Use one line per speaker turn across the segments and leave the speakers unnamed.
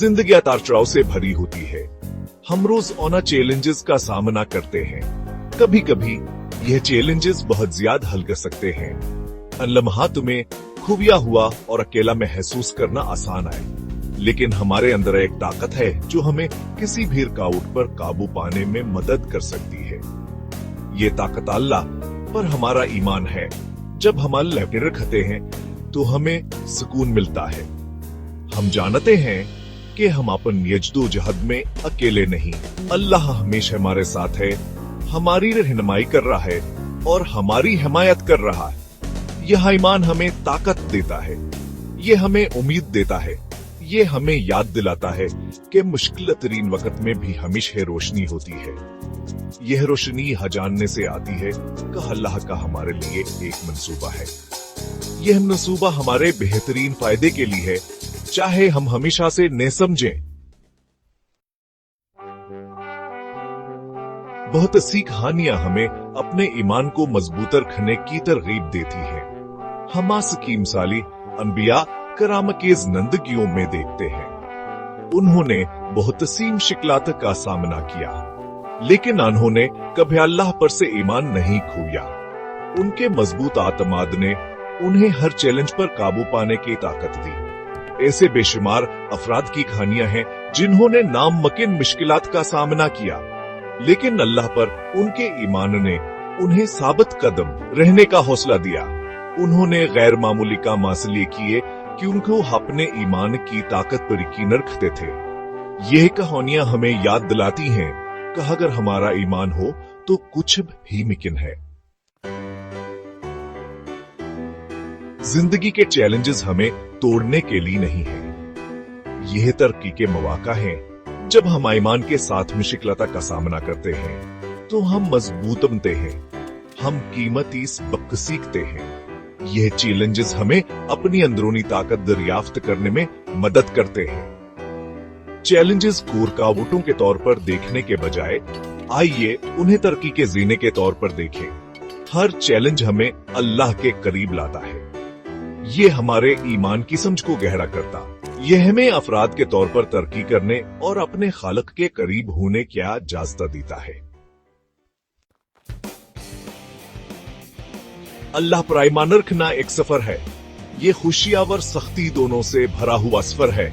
जिंदगी उतार चढ़ाव से भरी होती है। हम रोजाना चैलेंजेस का सामना करते हैं। कभी कभी यह चैलेंजेस बहुत ज्यादा हल कर सकते हैं। लम्हा तुम्हें खुबिया हुआ और अकेला महसूस करना आसान है, लेकिन हमारे अंदर एक ताकत है जो हमें किसी भी रुकावट पर काबू पाने में मदद कर सकती है। ये ताकत अल्लाह पर हमारा ईमान है। जब हम अल्लाह पे रखते हैं तो हमें सुकून मिलता है। हम जानते हैं कि हम अपन यजदोजहद में अकेले नहीं, अल्लाह हमेशा हमारे साथ है, हमारी रहनुमाई कर रहा है और हमारी हिमायत कर रहा है। यह ईमान हमें ताकत देता है, ये हमें उम्मीद देता है, ये हमें याद दिलाता है कि मुश्किल तरीन वक्त में भी हमेशा रोशनी होती है। यह रोशनी यह जानने से आती है कि अल्लाह का हमारे लिए एक मंसूबा है। यह मंसूबा हमारे बेहतरीन फायदे के लिए है, चाहे हम हमेशा से न समझें। बहुत सी कहानियां हमें अपने ईमान को मजबूत रखने की तरगीब देती हैं। हम की मिसाली अनबिया कराम के जिंदगियों में देखते हैं। उन्होंने बहुत सी मुश्किलात का सामना किया, लेकिन उन्होंने कभी अल्लाह पर से ईमान नहीं खोया। उनके मजबूत आतमाद ने उन्हें हर चैलेंज पर काबू पाने की ताकत दी। ऐसे बेशुमार अफराद की कहानियां हैं जिन्होंने नामुमकिन मुश्किलात का सामना किया, लेकिन अल्लाह पर उनके ईमान ने उन्हें साबित कदम रहने का हौसला दिया। उन्होंने गैर मामूली काम हासिल किए कि उनको अपने ईमान की ताकत पर यकीन रखते थे। यह कहानियां हमें याद दिलाती हैं कि अगर हमारा ईमान हो तो कुछ भी मुमकिन है। जिंदगी के चैलेंजेस हमें तोड़ने के लिए नहीं हैं, यह तरक्की के मौका हैं। जब हम ईमान के साथ मुश्किलात का सामना करते हैं तो हम मजबूत बनते हैं, हम कीमती सबक सीखते हैं। यह चैलेंजेस हमें अपनी अंदरूनी ताकत दरियाफ्त करने में मदद करते हैं। चैलेंजेस को रुकावटों के तौर पर देखने के बजाय आइए उन्हें तरक्की के जीने के तौर पर देखें। हर चैलेंज हमें अल्लाह के करीब लाता है, ये हमारे ईमान की समझ को गहरा करता, यह हमें अफराद के तौर पर तरक्की करने और अपने खालिक के करीब होने की इजाजत देता है। अल्लाह पर ईमान रखना एक सफर है। ये खुशियां और सख्ती दोनों से भरा हुआ सफर है,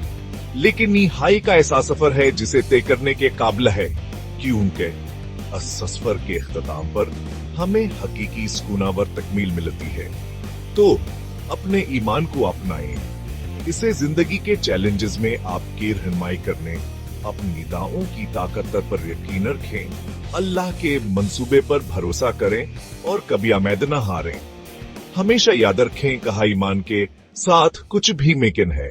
लेकिन निहाई का ऐसा सफर है जिसे तय करने के काबिल है कि उनके इस सफर के इख्तिताम पर हमें हकीकी सुकूनावर तकमील मिलती है। तो अपने ईमान को अपनाएं, इसे जिंदगी के चैलेंजेस में आपकी रहनुमाई करने, अपनी दाओं की ताकत पर यकीन रखें, अल्लाह के मंसूबे पर भरोसा करें और कभी उम्मीद न हारें। हमेशा याद रखें कि ईमान के साथ कुछ भी मुमकिन है।